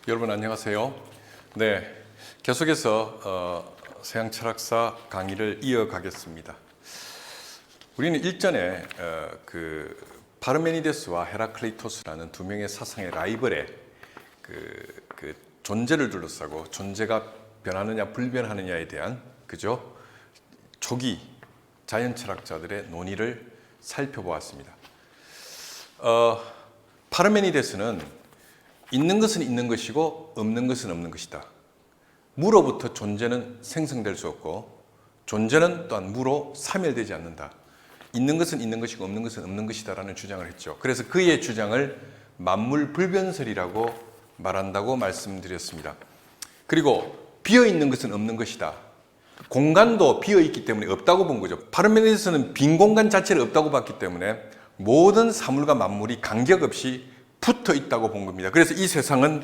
여러분 안녕하세요. 네, 계속해서 서양 철학사 강의를 이어가겠습니다. 우리는 일전에 파르메니데스와 헤라클레이토스라는 두 명의 사상의 라이벌의 그 존재를 둘러싸고 존재가 변하느냐 불변하느냐에 대한 초기 자연 철학자들의 논의를 살펴보았습니다. 파르메니데스는 있는 것은 있는 것이고 없는 것은 없는 것이다. 무로부터 존재는 생성될 수 없고 존재는 또한 무로 사멸되지 않는다. 있는 것은 있는 것이고 없는 것은 없는 것이다 라는 주장을 했죠. 그래서 그의 주장을 만물불변설이라고 말한다고 말씀드렸습니다. 그리고 비어있는 것은 없는 것이다. 공간도 비어있기 때문에 없다고 본 거죠. 파르메니데스는 빈 공간 자체를 없다고 봤기 때문에 모든 사물과 만물이 간격 없이 붙어 있다고 본 겁니다. 그래서 이 세상은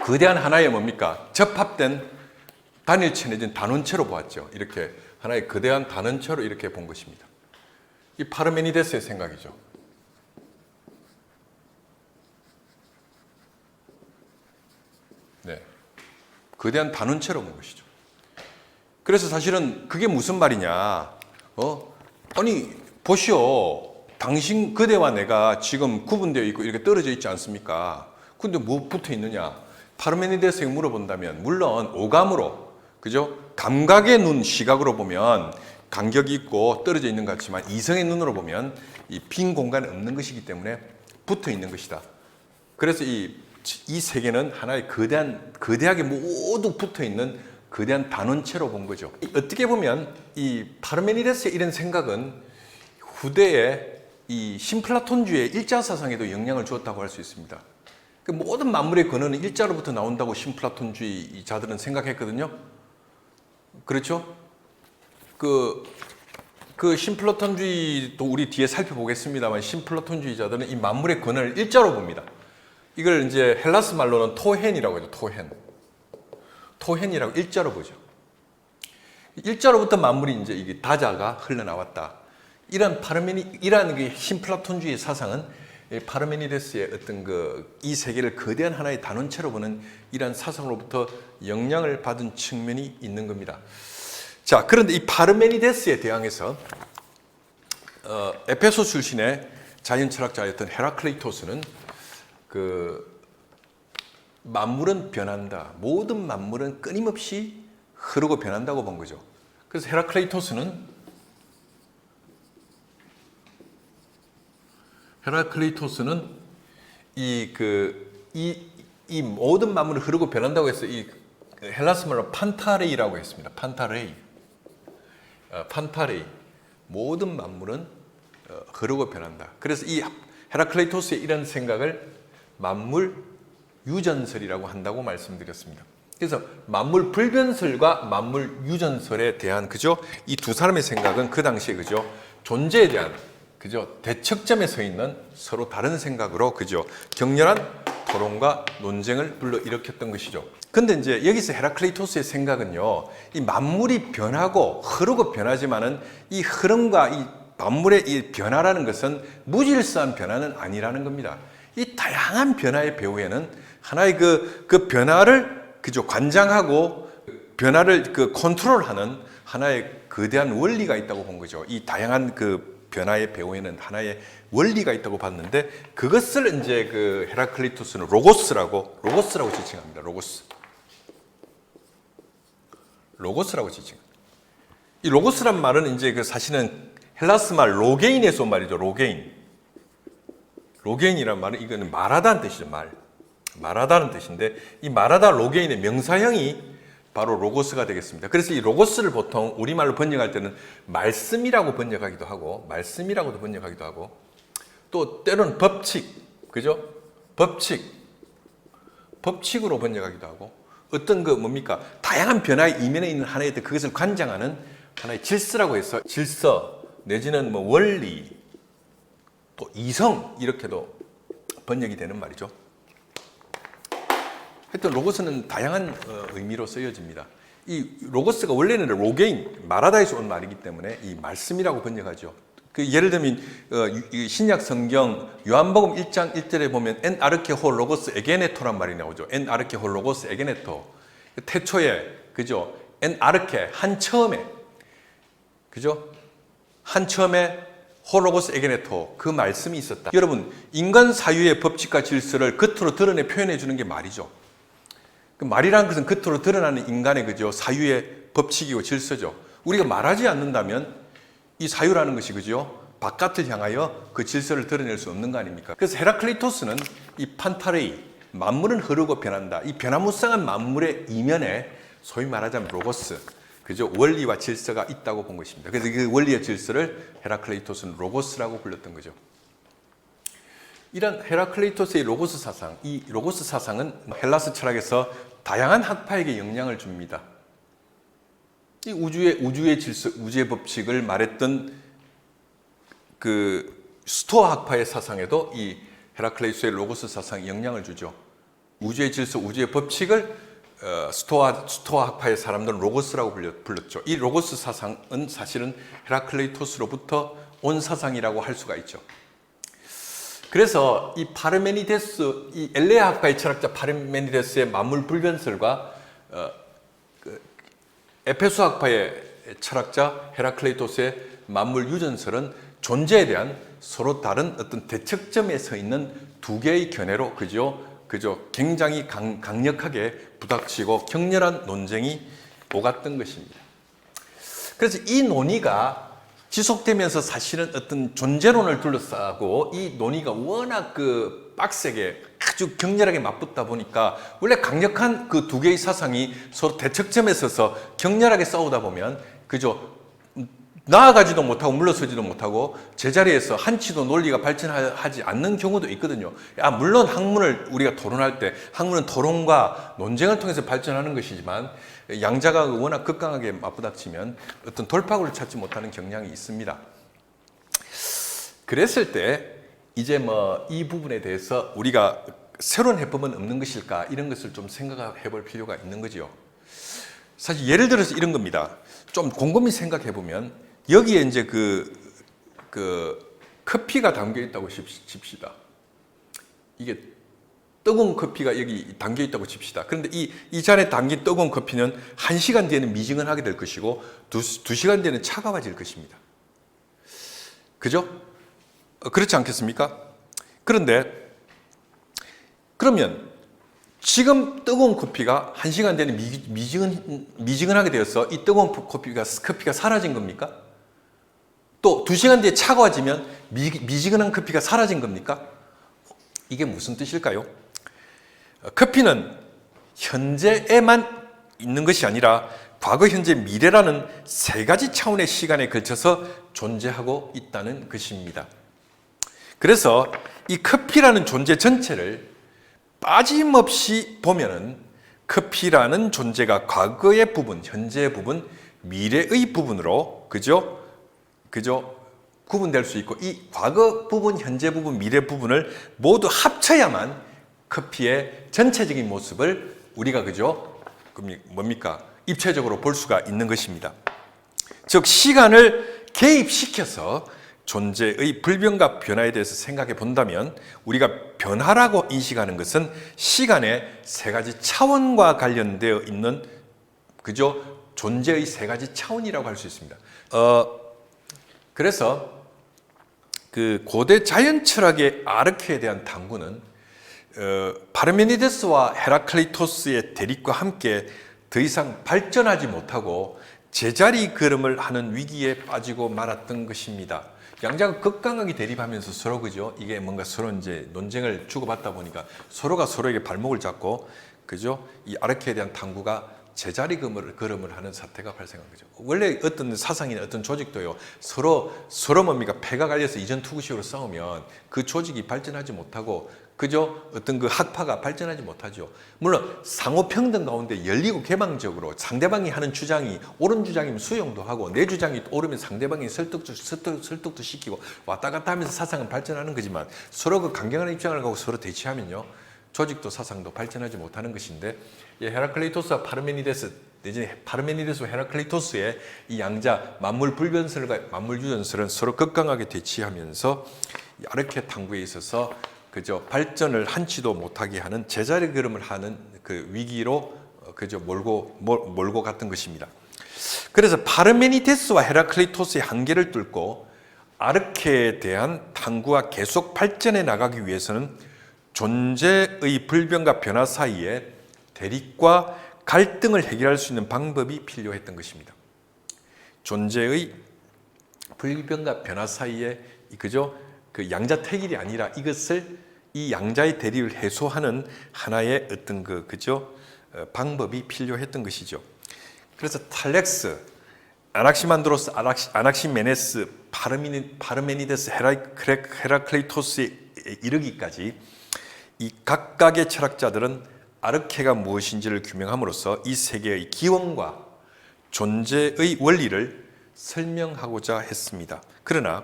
거대한 하나의 접합된 단일체 내지는 단원체로 보았죠. 이렇게 하나의 거대한 단원체로 이렇게 본 것입니다. 이 파르메니데스의 생각이죠. 네, 거대한 단원체로 본 것이죠. 그래서 사실은 그게 무슨 말이냐? 아니 보시오. 당신 그대와 내가 지금 구분되어 있고 이렇게 떨어져 있지 않습니까? 근데 뭐 붙어 있느냐? 파르메니데스에게 물어본다면 물론 오감으로, 감각의 눈, 시각으로 보면 간격이 있고 떨어져 있는 것 같지만 이성의 눈으로 보면 이 빈 공간이 없는 것이기 때문에 붙어 있는 것이다. 그래서 이 세계는 하나의 거대하게 모두 붙어 있는 거대한 단원체로 본 거죠. 어떻게 보면 이 파르메니데스의 이런 생각은 후대에 이 신플라톤주의 일자사상에도 영향을 주었다고 할 수 있습니다. 그 모든 만물의 근원은 일자로부터 나온다고 신플라톤주의자들은 생각했거든요. 그렇죠? 그 신플라톤주의도 우리 뒤에 살펴보겠습니다만 신플라톤주의자들은 이 만물의 근원을 일자로 봅니다. 이걸 이제 헬라스 말로는 토헨이라고 하죠. 토헨이라고 일자로 보죠. 일자로부터 만물이 이제 이게 다자가 흘러나왔다. 이런 신플라톤주의 사상은 파르메니데스의 어떤 이 세계를 거대한 하나의 단원체로 보는 이러한 사상으로부터 영향을 받은 측면이 있는 겁니다. 자, 그런데 이 파르메니데스에 대항해서 에페소 출신의 자연 철학자였던 헤라클레이토스는 만물은 변한다. 모든 만물은 끊임없이 흐르고 변한다고 본 거죠. 그래서 헤라클레이토스는 이 모든 만물을 흐르고 변한다고 해서 이 헬라스 말로 판타레이라고 했습니다. 판타레이. 모든 만물은 흐르고 변한다. 그래서 이 헤라클레이토스의 이런 생각을 만물 유전설이라고 한다고 말씀드렸습니다. 그래서 만물 불변설과 만물 유전설에 대한 이 두 사람의 생각은 그 당시에 존재에 대한 대척점에 서 있는 서로 다른 생각으로 격렬한 토론과 논쟁을 불러일으켰던 것이죠. 근데 이제 여기서 헤라클레이토스의 생각은요, 이 만물이 변하고 흐르고 변하지만은 이 흐름과 이 만물의 이 변화라는 것은 무질서한 변화는 아니라는 겁니다. 이 다양한 변화의 배후에는 하나의 그 변화를 관장하고 변화를 컨트롤하는 하나의 거대한 원리가 있다고 본 거죠. 이 다양한 변화의 배후에는 하나의 원리가 있다고 봤는데 그것을 이제 헤라클레이토스는 로고스라고 지칭합니다. 로고스라고 지칭합니다. 이 로고스란 말은 이제 사실은 헬라스 말 로게인에서 온 말이죠. 로게인이란 말은 이거는 말하다는 뜻이죠. 말하다는 뜻인데 이 말하다 로게인의 명사형이 바로 로고스가 되겠습니다. 그래서 이 로고스를 보통 우리말로 번역할 때는 말씀이라고도 번역하기도 하고 또 때로는 법칙으로 번역하기도 하고 어떤 다양한 변화의 이면에 있는 하나의 그것을 관장하는 하나의 질서라고 해서 질서 내지는 원리 또 이성 이렇게도 번역이 되는 말이죠. 하여튼 로고스는 다양한 의미로 쓰여집니다. 이 로고스가 원래는 로게인, 말하다에서 온 말이기 때문에 이 말씀이라고 번역하죠. 그 예를 들면 이 신약 성경 요한복음 1장 1절에 보면 엔 아르케 호 로고스 에게네토란 말이 나오죠. 엔 아르케 호 로고스 에게네토. 태초에 그죠? 엔 아르케 한 처음에 그죠? 한 처음에 홀로고스 에게네토 그 말씀이 있었다. 여러분 인간 사유의 법칙과 질서를 겉으로 드러내 표현해 주는 게 말이죠. 그 말이라는 것은 겉으로 드러나는 인간의 그죠? 사유의 법칙이고 질서죠. 우리가 말하지 않는다면 이 사유라는 것이 그죠? 바깥을 향하여 그 질서를 드러낼 수 없는 거 아닙니까? 그래서 헤라클리토스는 이 판타레이 만물은 흐르고 변한다. 이 변화무쌍한 만물의 이면에 소위 말하자면 로고스 그죠? 원리와 질서가 있다고 본 것입니다. 그래서 그 원리의 질서를 헤라클레이토스는 로고스라고 불렀던 거죠. 이런 헤라클레이토스의 로고스 사상, 이 로고스 사상은 헬라스 철학에서 다양한 학파에게 영향을 줍니다. 이 우주의 질서, 우주의 법칙을 말했던 그 스토아 학파의 사상에도 이 헤라클레이토스의 로고스 사상이 영향을 주죠. 우주의 질서, 우주의 법칙을 스토아 학파의 사람들은 로고스라고 불렀죠. 이 로고스 사상은 사실은 헤라클레이토스로부터 온 사상이라고 할 수가 있죠. 그래서 이 파르메니데스, 이 엘레아 학파의 철학자 파르메니데스의 만물 불변설과 에페소 학파의 철학자 헤라클레이토스의 만물 유전설은 존재에 대한 서로 다른 어떤 대척점에 서 있는 두 개의 견해로 그죠? 굉장히 강력하게 부닥치고 격렬한 논쟁이 오갔던 것입니다. 그래서 이 논의가 지속되면서 사실은 어떤 존재론을 둘러싸고 이 논의가 워낙 그 빡세게 아주 격렬하게 맞붙다 보니까 원래 강력한 그 두 개의 사상이 서로 대척점에 서서 격렬하게 싸우다 보면 그죠? 나아가지도 못하고 물러서지도 못하고 제자리에서 한치도 논리가 발전하지 않는 경우도 있거든요. 물론 학문을 우리가 토론할 때 학문은 토론과 논쟁을 통해서 발전하는 것이지만 양자가 워낙 극강하게 맞부닥치면 어떤 돌파구를 찾지 못하는 경향이 있습니다. 그랬을 때 이제 이 부분에 대해서 우리가 새로운 해법은 없는 것일까 이런 것을 좀 생각해 볼 필요가 있는 거죠. 사실 예를 들어서 이런 겁니다. 좀 곰곰이 생각해 보면 여기에 이제 커피가 담겨 있다고 칩시다. 이게 뜨거운 커피가 여기 담겨 있다고 칩시다. 그런데 이 잔에 담긴 뜨거운 커피는 1시간 뒤에는 미지근하게 될 것이고 2시간 뒤에는 차가워질 것입니다. 그죠? 그렇지 않겠습니까? 그러면 지금 뜨거운 커피가 1시간 뒤에는 미지근하게 되어서 이 뜨거운 커피가 사라진 겁니까? 또 2시간 뒤에 차가워지면 미지근한 커피가 사라진 겁니까? 이게 무슨 뜻일까요? 커피는 현재에만 있는 것이 아니라 과거, 현재, 미래라는 세 가지 차원의 시간에 걸쳐서 존재하고 있다는 것입니다. 그래서 이 커피라는 존재 전체를 빠짐없이 보면은 커피라는 존재가 과거의 부분, 현재의 부분, 미래의 부분으로 그죠? 구분될 수 있고 이 과거 부분, 현재 부분, 미래 부분을 모두 합쳐야만 커피의 전체적인 모습을 우리가 뭡니까? 입체적으로 볼 수가 있는 것입니다. 즉 시간을 개입시켜서 존재의 불변과 변화에 대해서 생각해 본다면 우리가 변화라고 인식하는 것은 시간의 세 가지 차원과 관련되어 있는 존재의 세 가지 차원이라고 할 수 있습니다. 그래서 그 고대 자연 철학의 아르케에 대한 탐구는 파르메니데스와 헤라클레이토스의 대립과 함께 더 이상 발전하지 못하고 제자리 걸음을 하는 위기에 빠지고 말았던 것입니다. 양자가 극강하게 대립하면서 서로 이게 뭔가 서로 이제 논쟁을 주고받다 보니까 서로가 서로에게 발목을 잡고 이 아르케에 대한 탐구가 제자리 걸음을 하는 사태가 발생한 거죠. 원래 어떤 사상이나 어떤 조직도요 서로 뭡니까 패가 갈려서 이전 투구식으로 싸우면 그 조직이 발전하지 못하고 어떤 그 학파가 발전하지 못하죠. 물론 상호평등 가운데 열리고 개방적으로 상대방이 하는 주장이 옳은 주장이면 수용도 하고 내 주장이 옳으면 상대방이 설득도 시키고 왔다 갔다 하면서 사상은 발전하는 거지만 서로 그 강경한 입장을 가고 서로 대치하면요 조직도 사상도 발전하지 못하는 것인데 헤라클레이토스와 파르메니데스 내지는 파르메니데스와 헤라클레이토스의 이 양자 만물 불변설과 만물 유전설은 서로 극강하게 대치하면서 이 아르케 탐구에 있어서 그저 발전을 한치도 못하게 하는 제자리 걸음을 하는 그 위기로 그저 몰고 갔던 것입니다. 그래서 파르메니데스와 헤라클레이토스의 한계를 뚫고 아르케에 대한 탐구가 계속 발전해 나가기 위해서는 존재의 불변과 변화 사이에 대립과 갈등을 해결할 수 있는 방법이 필요했던 것입니다. 존재의 불변과 변화 사이에 그저 그 양자택일이 아니라 이것을 이 양자의 대립을 해소하는 하나의 어떤 그저 방법이 필요했던 것이죠. 그래서 탈렉스, 아낙시만드로스, 아낙시메네스, 파르메니데스, 헤라클레이토스에 이르기까지 이 각각의 철학자들은 아르케가 무엇인지를 규명함으로써 이 세계의 기원과 존재의 원리를 설명하고자 했습니다. 그러나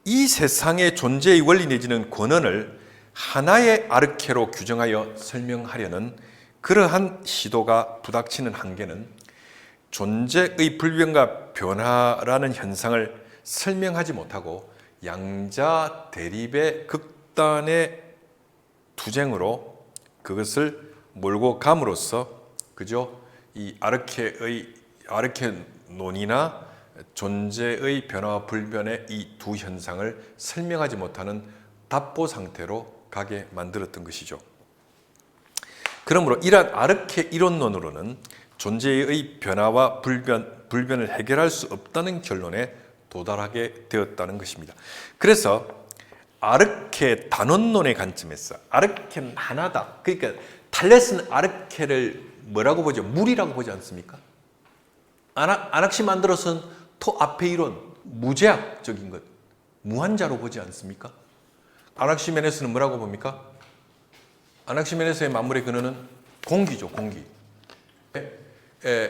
이 세상의 존재의 원리 내지는 권원을 하나의 아르케로 규정하여 설명하려는 그러한 시도가 부닥치는 한계는 존재의 불변과 변화라는 현상을 설명하지 못하고 양자 대립의 극단의 투쟁으로 그것을 몰고 감으로써 그저 이 아르케논이나 존재의 변화와 불변의 이 두 현상을 설명하지 못하는 답보 상태로 가게 만들었던 것이죠. 그러므로 이러한 아르케 이론론으로는 존재의 변화와 불변을 해결할 수 없다는 결론에 도달하게 되었다는 것입니다. 그래서 아르케 단원론의 관점에서 아르케는 하나다. 그러니까 탈레스는 아르케를 뭐라고 보죠? 물이라고 보지 않습니까? 아낙시만드로스는 토 앞에 이론, 무제약적인 것, 무한자로 보지 않습니까? 아낙시메네스는 뭐라고 봅니까? 아낙시메네스의 만물의 근원은 공기죠, 공기.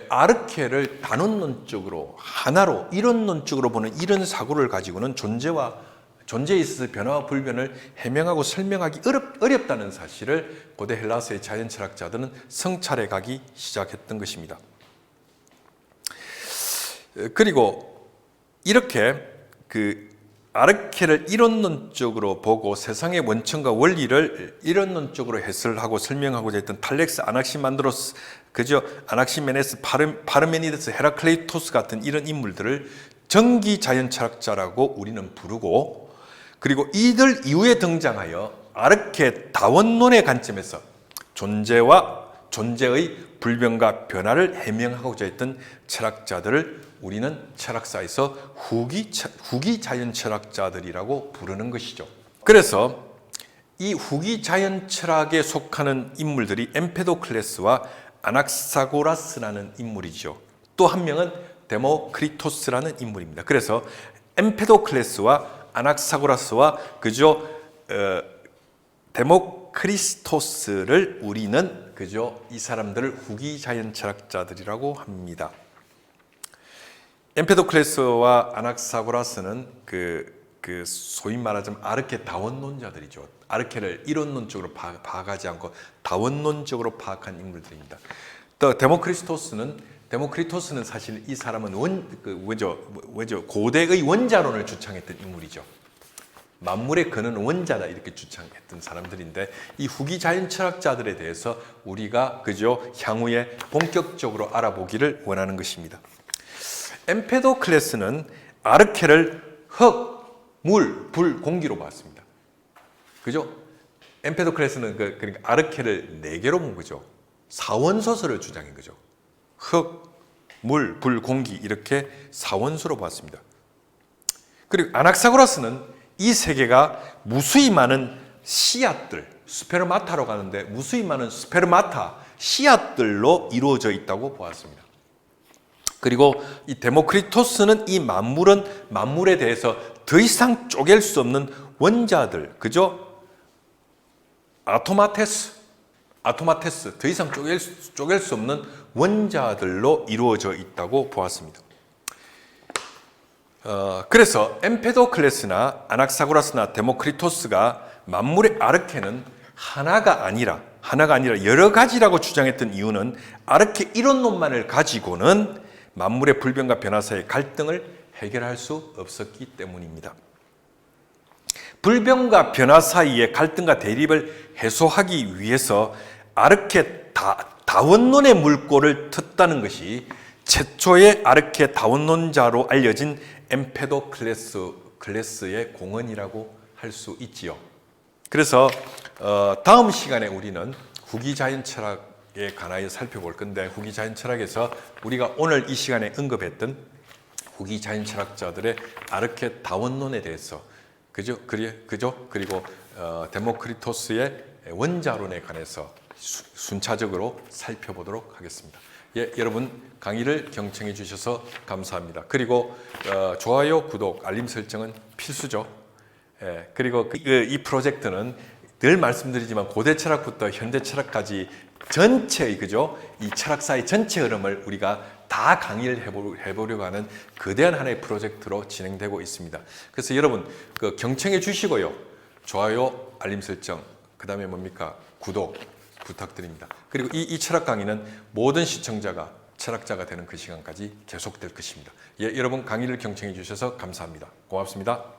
아르케를 단원론적으로 하나로 이론론적으로 보는 이런 사고를 가지고는 존재에 있어서 변화와 불변을 해명하고 설명하기 어렵다는 사실을 고대 헬라스의 자연 철학자들은 성찰해 가기 시작했던 것입니다. 그리고 이렇게 그 아르케를 이론론적으로 보고 세상의 원천과 원리를 이론론적으로 해설하고 설명하고자 했던 탈렉스, 아낙시만드로스, 그저 아낙시메네스, 파르메니데스, 헤라클레이토스 같은 이런 인물들을 정기 자연 철학자라고 우리는 부르고, 그리고 이들 이후에 등장하여 아르케 다원론의 관점에서 존재와 존재의 불변과 변화를 해명하고자 했던 철학자들을 우리는 철학사에서 후기 자연 철학자들이라고 부르는 것이죠. 그래서 이 후기 자연 철학에 속하는 인물들이 엠페도클레스와 아낙사고라스라는 인물이죠. 또 한 명은 데모크리토스라는 인물입니다. 그래서 엠페도클레스와 아낙사고라스와 그저 데모크리토스를 우리는 그저 이 사람들을 후기 자연 철학자들이라고 합니다. 엠페도클레스와 아낙사고라스는 그 소위 말하자면 아르케 다원론자들이죠. 아르케를 이론론적으로 파악하지 않고 다원론적으로 파악한 인물들입니다. 또 데모크리토스는 사실 이 사람은 고대의 원자론을 주창했던 인물이죠. 만물의 근원은 원자다 이렇게 주창했던 사람들인데, 이 후기 자연 철학자들에 대해서 우리가 그저 향후에 본격적으로 알아보기를 원하는 것입니다. 엠페도클레스는 아르케를 흙, 물, 불, 공기로 봤습니다. 그죠? 엠페도클레스는 그러니까 아르케를 4개로 본 거죠. 사원소설을 주장한 거죠. 흙, 물, 불, 공기 이렇게 사원소로 봤습니다. 그리고 아낙사고라스는 이 세계가 무수히 많은 씨앗들, 스페르마타로 가는데 무수히 많은 스페르마타, 씨앗들로 이루어져 있다고 보았습니다. 그리고 이 데모크리토스는 이 만물에 대해서 더 이상 쪼갤 수 없는 원자들, 그죠? 아토마테스, 더 이상 쪼갤 수 없는 원자들로 이루어져 있다고 보았습니다. 그래서 엠페도클레스나 아낙사고라스나 데모크리토스가 만물의 아르케는 하나가 아니라 하나가 아니라 여러 가지라고 주장했던 이유는 아르케 이론론만을 가지고는 만물의 불변과 변화 사이의 갈등을 해결할 수 없었기 때문입니다. 불변과 변화 사이의 갈등과 대립을 해소하기 위해서 아르케 다원론의 물꼬를 텄다는 것이 최초의 아르케 다원론자로 알려진 엠페도클레스의 공헌이라고 할 수 있지요. 그래서 다음 시간에 우리는 후기 자연 철학에 관하여 살펴볼 건데, 후기 자연 철학에서 우리가 오늘 이 시간에 언급했던 후기 자연 철학자들의 아르케 다원론에 대해서 그리고 데모크리토스의 원자론에 관해서 순차적으로 살펴보도록 하겠습니다. 예, 여러분 강의를 경청해 주셔서 감사합니다. 그리고 좋아요, 구독, 알림 설정은 필수죠. 예, 그리고 이 프로젝트는 늘 말씀드리지만 고대 철학부터 현대 철학까지 전체 이 철학사의 전체 흐름을 우리가 다 강의를 해보려고 하는 거대한 하나의 프로젝트로 진행되고 있습니다. 그래서 여러분 경청해 주시고요, 좋아요, 알림 설정, 그 다음에 뭡니까, 구독 부탁드립니다. 그리고 이 철학 강의는 모든 시청자가 철학자가 되는 그 시간까지 계속될 것입니다. 예, 여러분 강의를 경청해 주셔서 감사합니다. 고맙습니다.